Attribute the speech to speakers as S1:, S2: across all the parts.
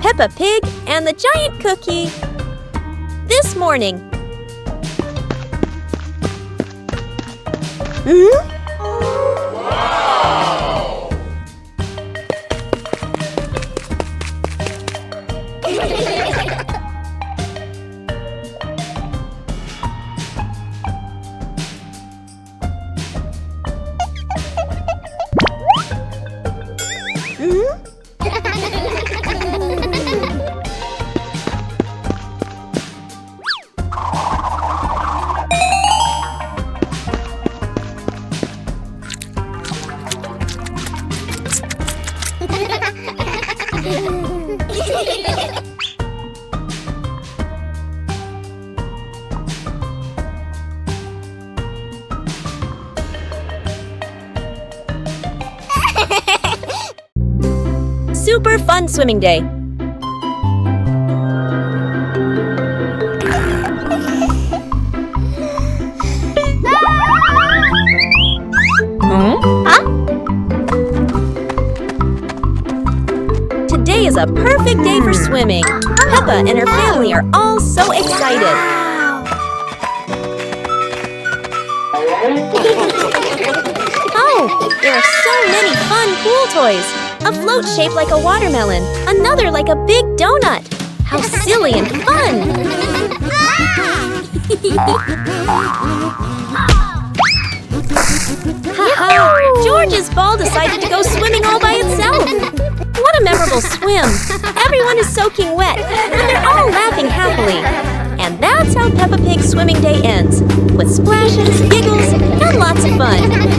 S1: Peppa Pig and the Giant Cookie. This morning. Super fun swimming day. Today is a perfect day for swimming. Peppa and her family are all so excited. Oh, there are so many fun pool toys. A float shaped like a watermelon, another like a big donut. How silly and fun! Ha-ha! George's ball decided to go swimming all by itself. What a memorable swim! Everyone is soaking wet, but they're all laughing happily. And that's how Peppa Pig's swimming day ends, with splashes, giggles, and lots of fun.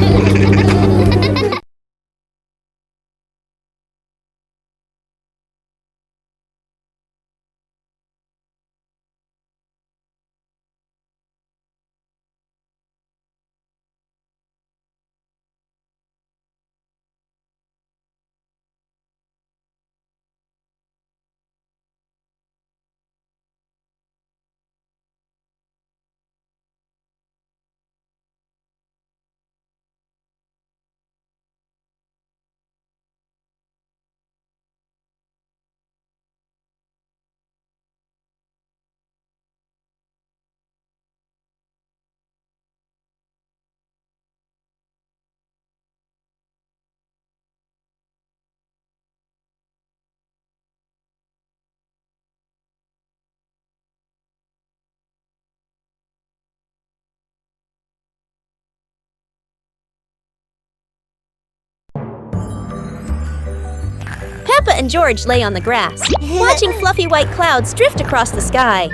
S1: Peppa and George lay on the grass, watching fluffy white clouds drift across the sky.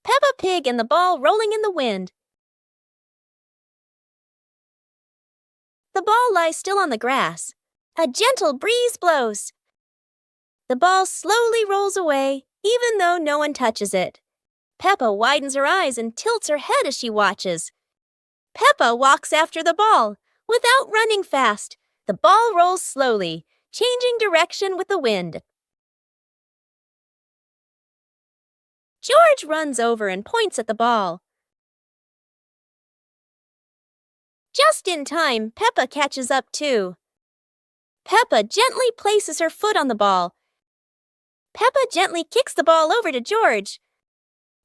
S1: Peppa Pig and the ball rolling in the wind. The ball lies still on the grass. A gentle breeze blows. The ball slowly rolls away, even though no one touches it. Peppa widens her eyes and tilts her head as she watches. Peppa walks after the ball. Without running fast, the ball rolls slowly, changing direction with the wind. George runs over and points at the ball. Just in time, Peppa catches up too. Peppa gently places her foot on the ball. Peppa gently kicks the ball over to George.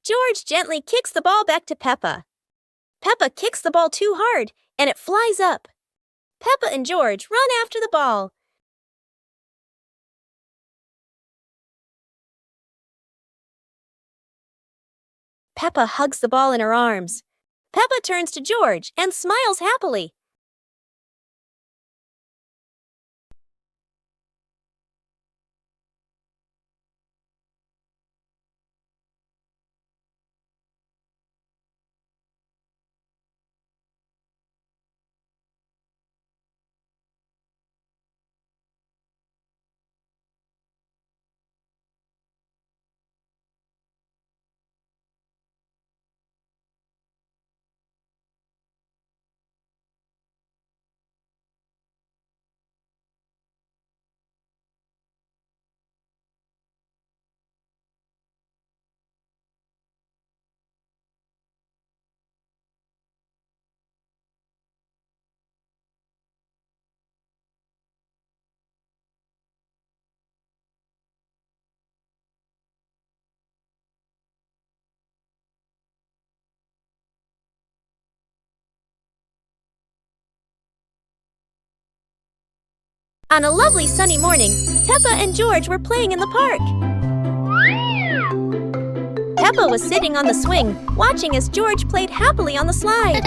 S1: George gently kicks the ball back to Peppa. Peppa kicks the ball too hard, and it flies up. Peppa and George run after the ball. Peppa hugs the ball in her arms. Peppa turns to George and smiles happily. On a lovely sunny morning, Peppa and George were playing in the park. Peppa was sitting on the swing, watching as George played happily on the slide.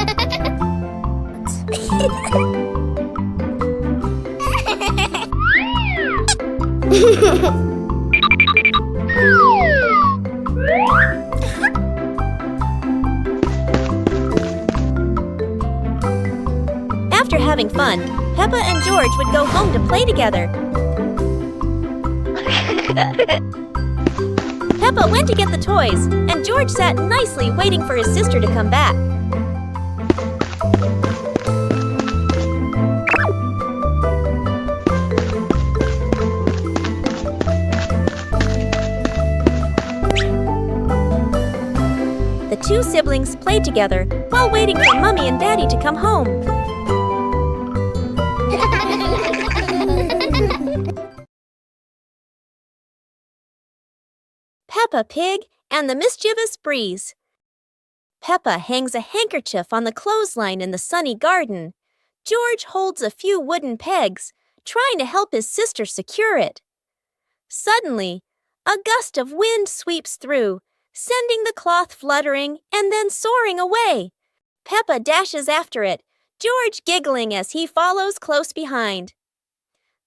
S1: After having fun, Peppa and George would go home to play together. Peppa went to get the toys, and George sat nicely waiting for his sister to come back. The two siblings played together while waiting for Mommy and Daddy to come home. Peppa Pig and the Mischievous Breeze. Peppa hangs a handkerchief on the clothesline in the sunny garden. George holds a few wooden pegs, trying to help his sister secure it. Suddenly, a gust of wind sweeps through, sending the cloth fluttering and then soaring away. Peppa dashes after it, George giggling as he follows close behind.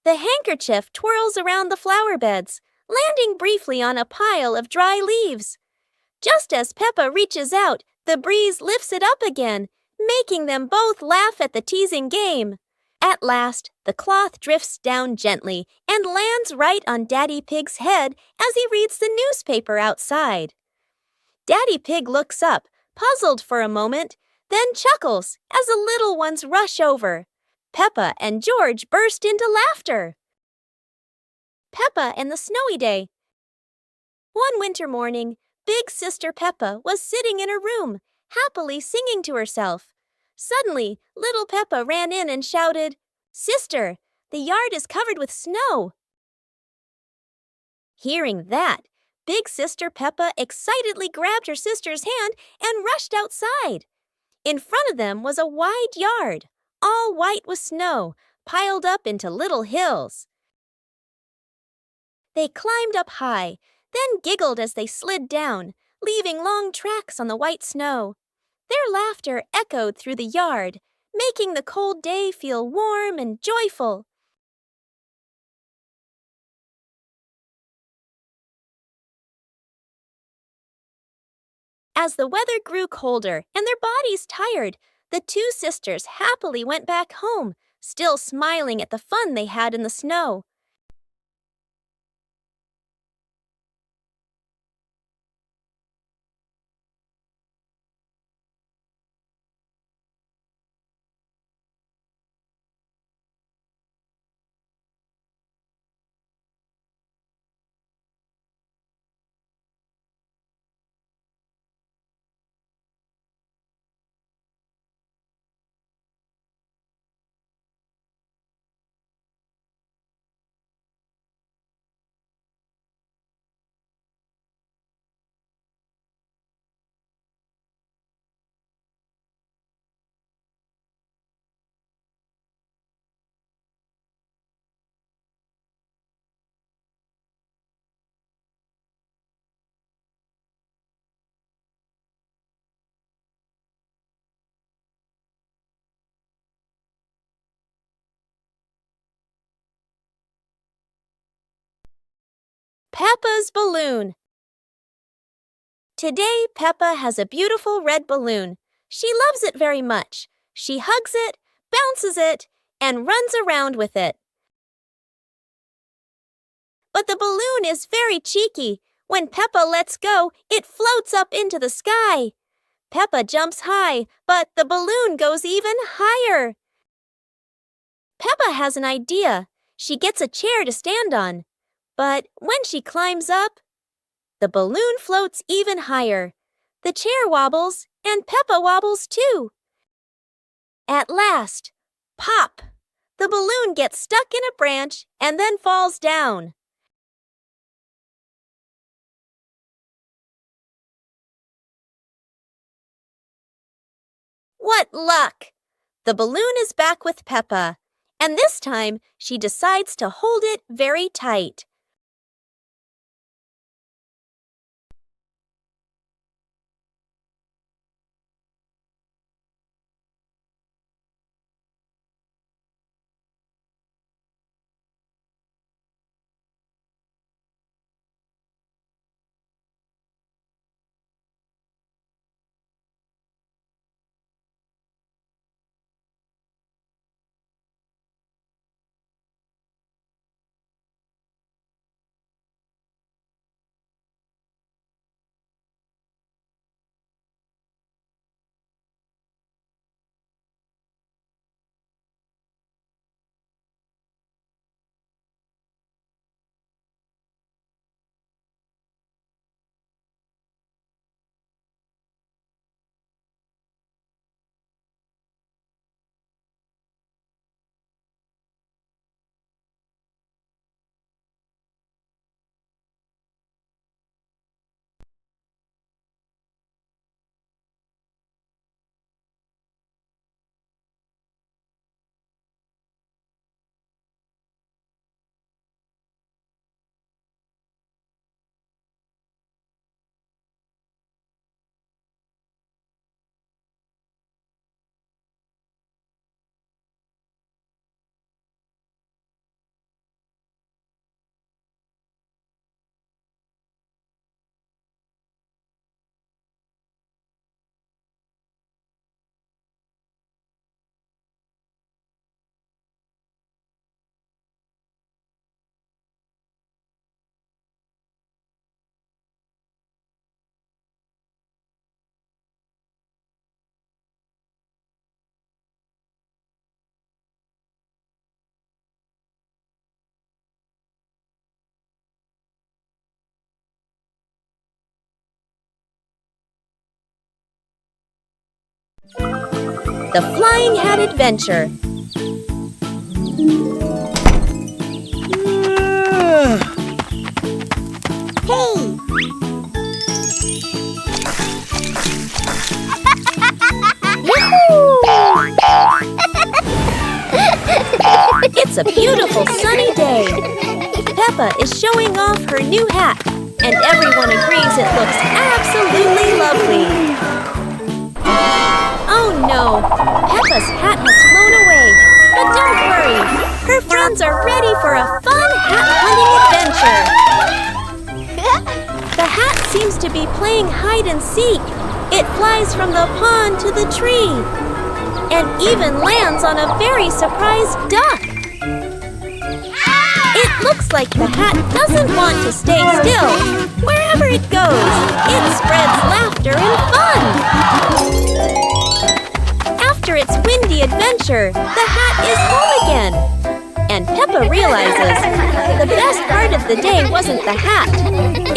S1: The handkerchief twirls around the flower beds, landing briefly on a pile of dry leaves. Just as Peppa reaches out, the breeze lifts it up again, making them both laugh at the teasing game. At last, the cloth drifts down gently and lands right on Daddy Pig's head as he reads the newspaper outside. Daddy Pig looks up, puzzled for a moment, then chuckles as the little ones rush over. Peppa and George burst into laughter. Peppa and the Snowy Day. One winter morning, Big Sister Peppa was sitting in her room, happily singing to herself. Suddenly, little Peppa ran in and shouted, "Sister, the yard is covered with snow." Hearing that, Big Sister Peppa excitedly grabbed her sister's hand and rushed outside. In front of them was a wide yard, all white with snow, piled up into little hills. They climbed up high, then giggled as they slid down, leaving long tracks on the white snow. Their laughter echoed through the yard, making the cold day feel warm and joyful. As the weather grew colder and their bodies tired, the two sisters happily went back home, still smiling at the fun they had in the snow. Peppa's balloon. Today, Peppa has a beautiful red balloon. She loves it very much. She hugs it, bounces it, and runs around with it. But the balloon is very cheeky. When Peppa lets go, it floats up into the sky. Peppa jumps high, but the balloon goes even higher. Peppa has an idea. She gets a chair to stand on. But when she climbs up, the balloon floats even higher. The chair wobbles, and Peppa wobbles too. At last, pop! The balloon gets stuck in a branch and then falls down. What luck! The balloon is back with Peppa, and this time she decides to hold it very tight. The Flying Hat Adventure.
S2: Hey!
S1: It's a beautiful sunny day. Peppa is showing off her new hat, and everyone agrees it looks absolutely lovely. Oh no, Peppa's hat has flown away. But don't worry, her friends are ready for a fun hat-hunting adventure. The hat seems to be playing hide and seek. It flies from the pond to the tree, and even lands on a very surprised duck. It looks like the hat doesn't want to stay still. Wherever it goes, it spreads laughter and fun. After its windy adventure, the hat is home again. And Peppa realizes the best part of the day wasn't the hat.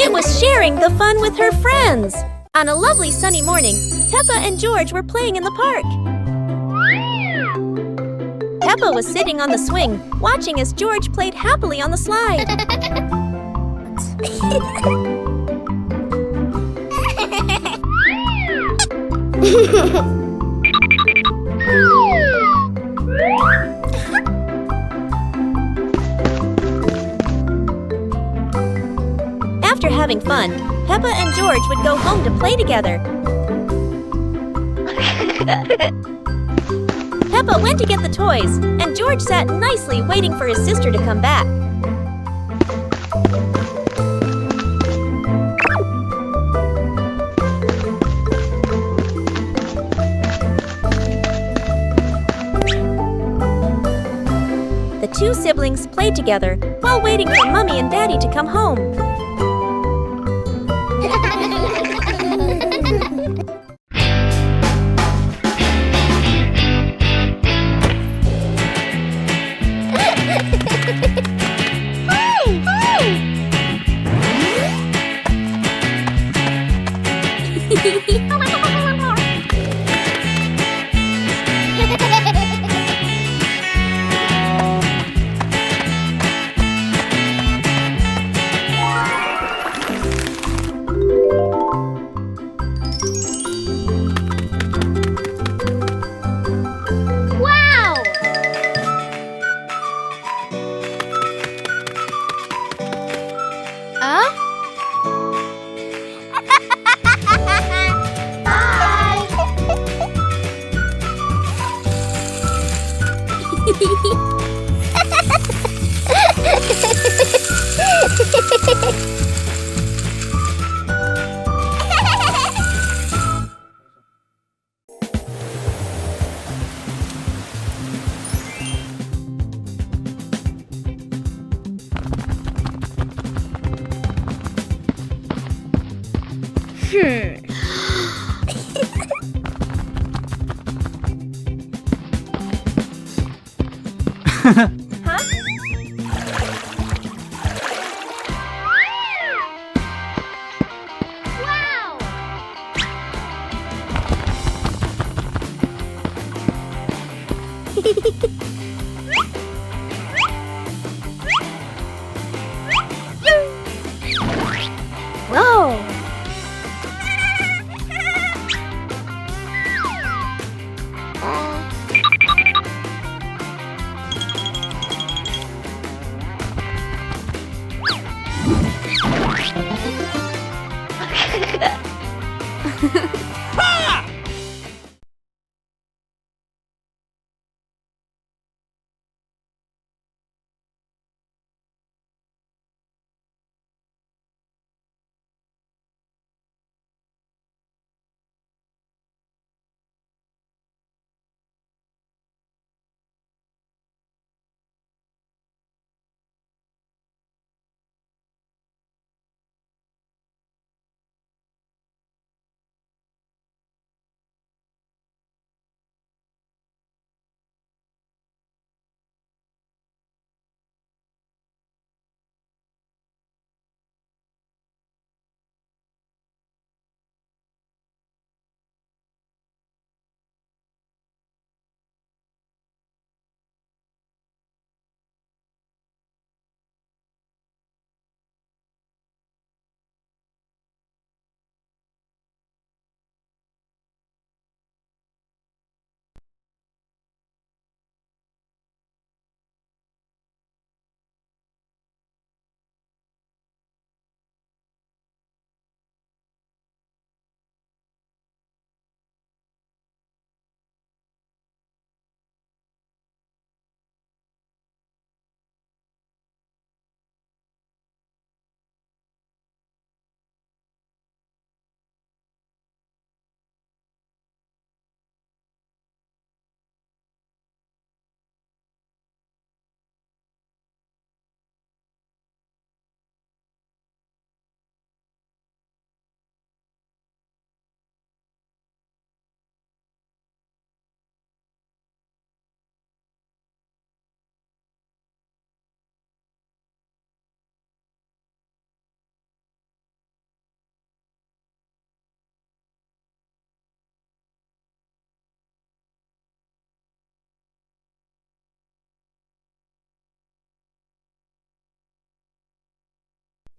S1: It was sharing the fun with her friends. On a lovely sunny morning, Peppa and George were playing in the park. Peppa was sitting on the swing, watching as George played happily on the slide. After having fun, Peppa and George would go home to play together. Peppa went to get the toys, and George sat nicely waiting for his sister to come back. two siblings played together while waiting for Mommy and Daddy to come home.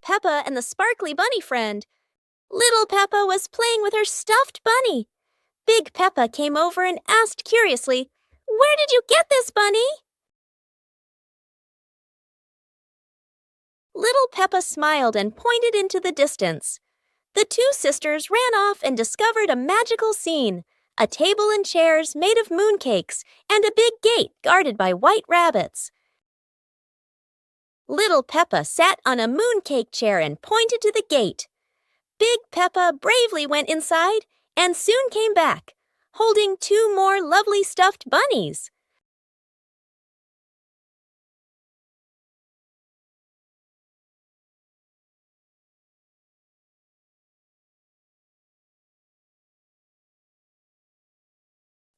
S1: Peppa and the sparkly bunny friend. Little Peppa was playing with her stuffed bunny. Big Peppa came over and asked curiously, "Where did you get this bunny?" Little Peppa smiled and pointed into the distance. The two sisters ran off and discovered a magical scene, a table and chairs made of mooncakes and a big gate guarded by white rabbits. Little Peppa sat on a mooncake chair and pointed to the gate. Big Peppa bravely went inside and soon came back, holding two more lovely stuffed bunnies.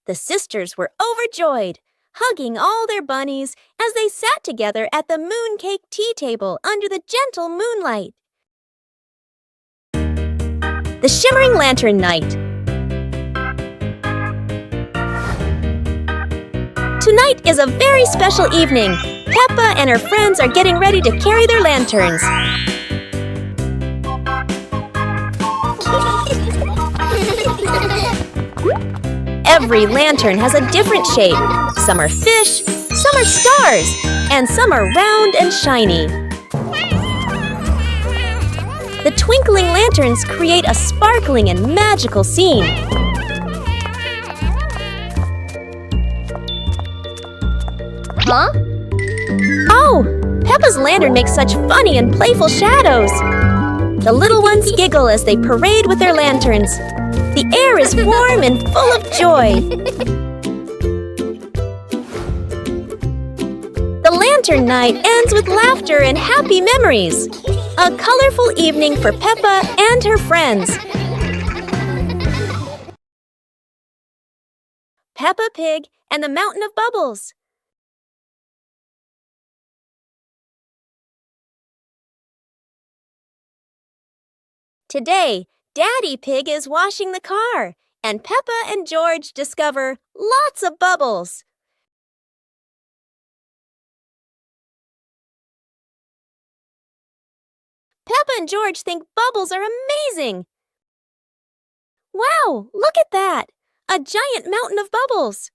S1: The sisters were overjoyed, hugging all their bunnies as they sat together at the mooncake tea table under the gentle moonlight. The Shimmering Lantern Night. Tonight is a very special evening. Peppa and her friends are getting ready to carry their lanterns. Every lantern has a different shape. Some are fish, some are stars, and some are round and shiny. The twinkling lanterns create a sparkling and magical scene. Huh? Oh! Peppa's lantern makes such funny and playful shadows. The little ones giggle as they parade with their lanterns. The air is warm and full of joy. The lantern night ends with laughter and happy memories. A colorful evening for Peppa and her friends. Peppa Pig and the Mountain of Bubbles. Today, Daddy Pig is washing the car, and Peppa and George discover lots of bubbles. Peppa and George think bubbles are amazing. Wow, look at that! A giant mountain of bubbles.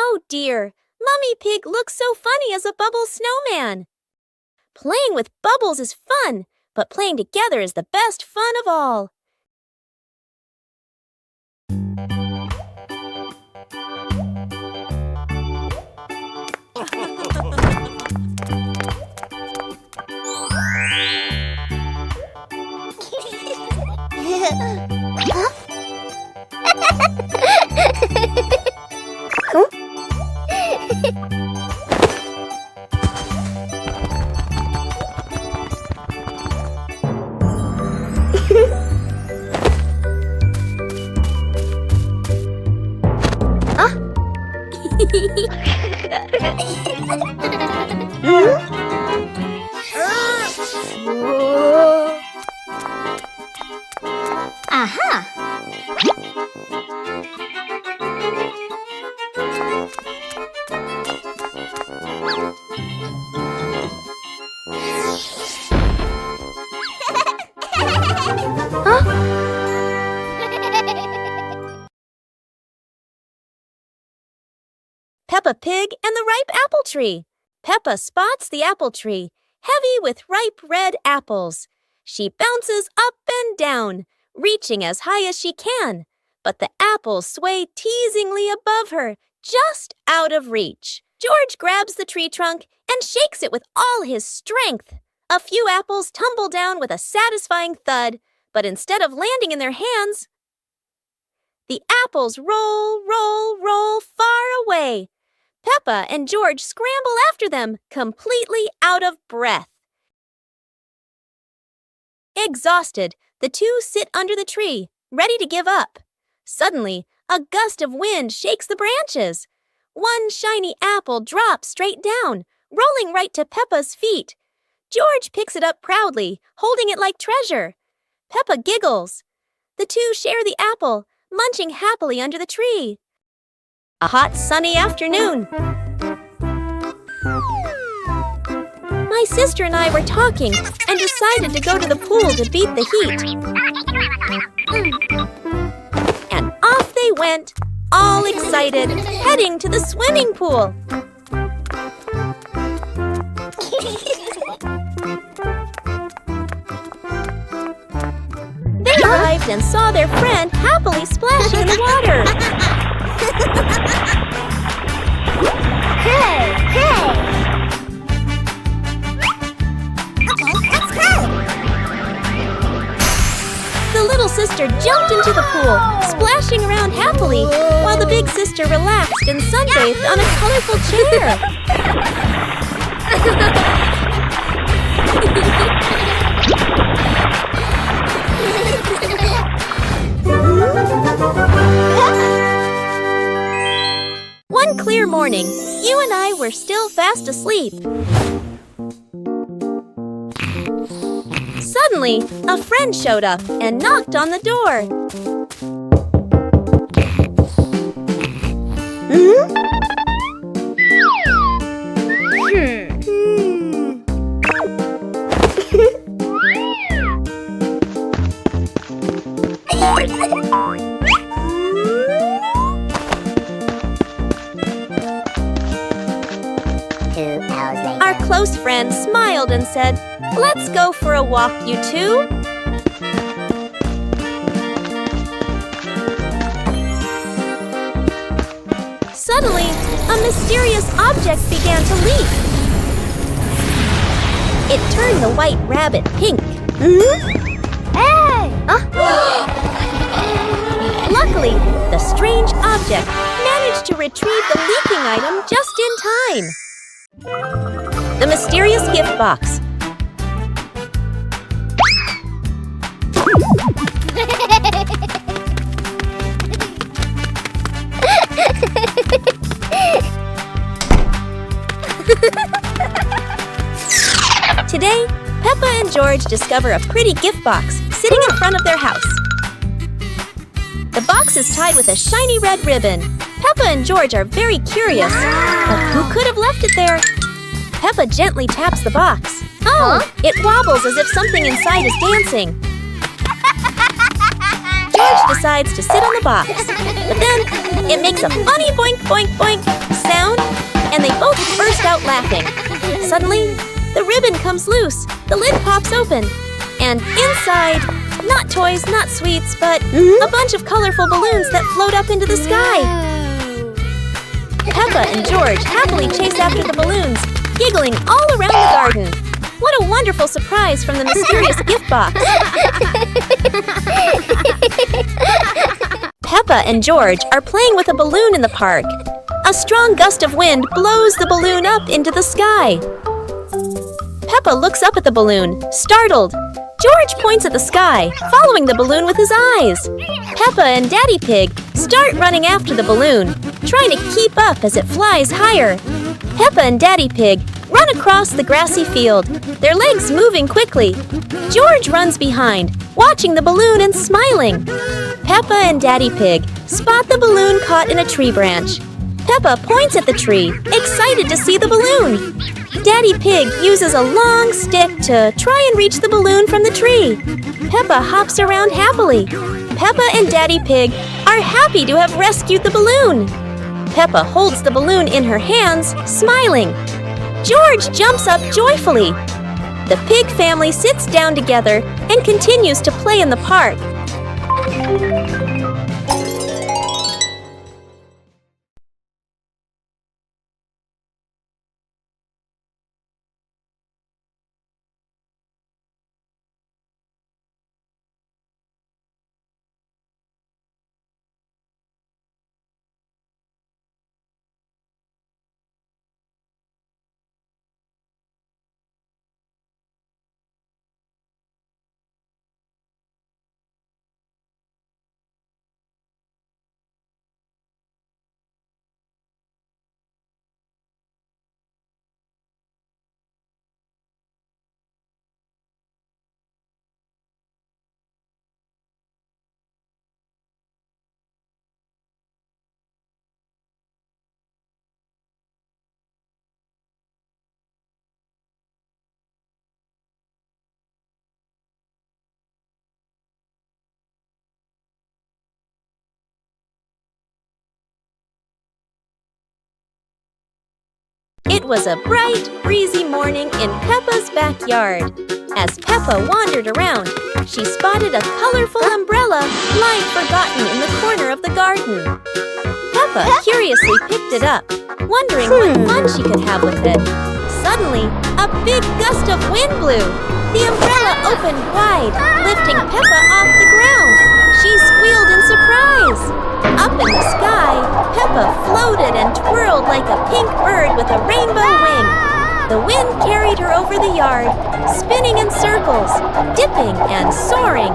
S1: Oh dear, Mummy Pig looks so funny as a bubble snowman. Playing with bubbles is fun, but playing together is the best fun of all.
S2: Aha!
S1: Peppa Pig and the ripe apple tree. Peppa spots the apple tree, heavy with ripe red apples. She bounces up and down, reaching as high as she can, but the apples sway teasingly above her, just out of reach. George grabs the tree trunk and shakes it with all his strength. A few apples tumble down with a satisfying thud, but instead of landing in their hands, the apples roll, roll, roll far away. Peppa and George scramble after them, completely out of breath. Exhausted, the two sit under the tree, ready to give up. Suddenly, a gust of wind shakes the branches. One shiny apple drops straight down, rolling right to Peppa's feet. George picks it up proudly, holding it like treasure. Peppa giggles. The two share the apple, munching happily under the tree. A hot, sunny afternoon. My sister and I were talking and decided to go to the pool to beat the heat. And off they went, all excited, heading to the swimming pool. They arrived and saw their friend happily splashing in the water.
S2: Hey! Hey! Okay, let's go!
S1: The little sister jumped into the pool, splashing around happily, while the big sister relaxed and sunbathed on a colorful chair. One clear morning, you and I were still fast asleep. Suddenly, a friend showed up and knocked on the door. Our close friend smiled and said, "Let's go for a walk, you two." Suddenly, a mysterious object began to leak. It turned the white rabbit pink.
S2: Hey!
S1: Luckily, the strange object managed to retrieve the leaking item just in time. The mysterious gift box. Today, Peppa and George discover a pretty gift box sitting in front of their house. The box is tied with a shiny red ribbon. Peppa and George are very curious, but who could have left it there? Peppa gently taps the box. Oh, it wobbles as if something inside is dancing. George decides to sit on the box, but then it makes a funny boink, boink, boink sound, and they both burst out laughing. Suddenly, the ribbon comes loose, the lid pops open, and inside, not toys, not sweets, but a bunch of colorful balloons that float up into the sky. Peppa and George happily chase after the balloons, giggling all around the garden. What a wonderful surprise from the mysterious gift box! Peppa and George are playing with a balloon in the park. A strong gust of wind blows the balloon up into the sky. Peppa looks up at the balloon, startled. George points at the sky, following the balloon with his eyes. Peppa and Daddy Pig start running after the balloon, trying to keep up as it flies higher. Peppa and Daddy Pig run across the grassy field, their legs moving quickly. George runs behind, watching the balloon and smiling. Peppa and Daddy Pig spot the balloon caught in a tree branch. Peppa points at the tree, excited to see the balloon. Daddy Pig uses a long stick to try and reach the balloon from the tree. Peppa hops around happily. Peppa and Daddy Pig are happy to have rescued the balloon. Peppa holds the balloon in her hands, smiling. George jumps up joyfully. The pig family sits down together and continues to play in the park. It was a bright, breezy morning in Peppa's backyard. As Peppa wandered around, she spotted a colorful umbrella lying forgotten in the corner of the garden. Peppa curiously picked it up, wondering what fun she could have with it. Suddenly, a big gust of wind blew. The umbrella opened wide, lifting Peppa off the ground. She squealed in surprise. Up in the sky, circled like a pink bird with a rainbow wing. The wind carried her over the yard, spinning in circles, dipping and soaring.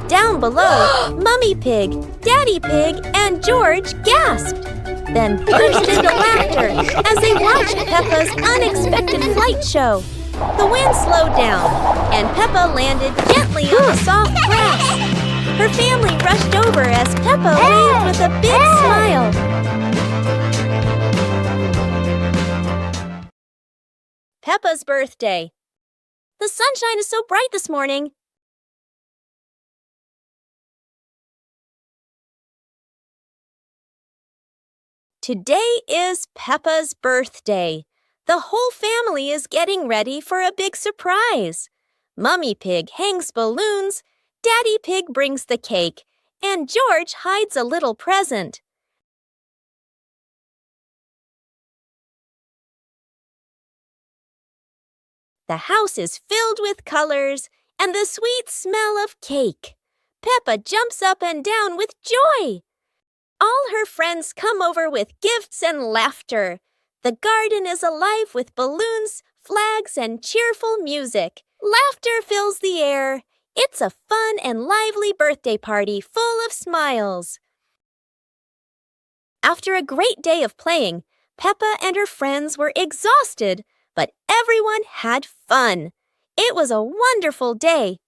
S1: Down below, Mummy Pig, Daddy Pig, and George gasped, then burst into laughter as they watched Peppa's unexpected flight show. The wind slowed down, and Peppa landed gently on the soft grass. Her family rushed over as Peppa waved with a big smile. Peppa's birthday. The sunshine is so bright this morning. Today is Peppa's birthday. The whole family is getting ready for a big surprise. Mummy Pig hangs balloons, Daddy Pig brings the cake, and George hides a little present. The house is filled with colors and the sweet smell of cake. Peppa jumps up and down with joy. All her friends come over with gifts and laughter. The garden is alive with balloons, flags, and cheerful music. Laughter fills the air. It's a fun and lively birthday party full of smiles. After a great day of playing, Peppa and her friends were exhausted, but everyone had fun. It was a wonderful day.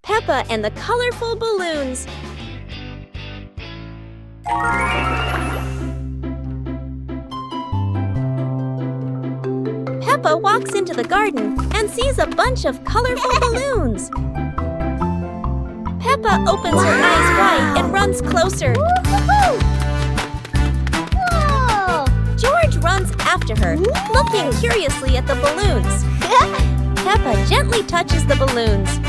S1: Peppa and the colorful balloons. Peppa walks into the garden and sees a bunch of colorful balloons. Peppa opens her eyes wide and runs closer.
S2: Whoa!
S1: George runs after her, looking curiously at the balloons. Peppa gently touches the balloons.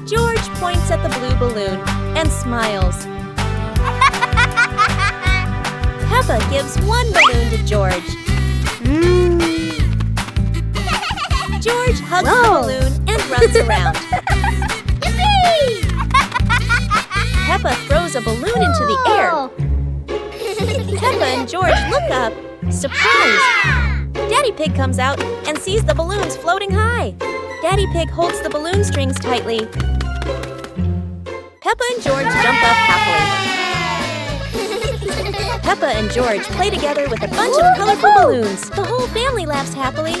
S1: George points at the blue balloon and smiles. Peppa gives one balloon to George. George hugs the balloon and runs around.
S2: Yippee!
S1: Peppa throws a balloon into the air. Peppa and George look up, surprised. Daddy Pig comes out and sees the balloons floating high. Daddy Pig holds the balloon strings tightly. Peppa and George jump up happily. Peppa and George play together with a bunch of colorful balloons. The whole family laughs happily.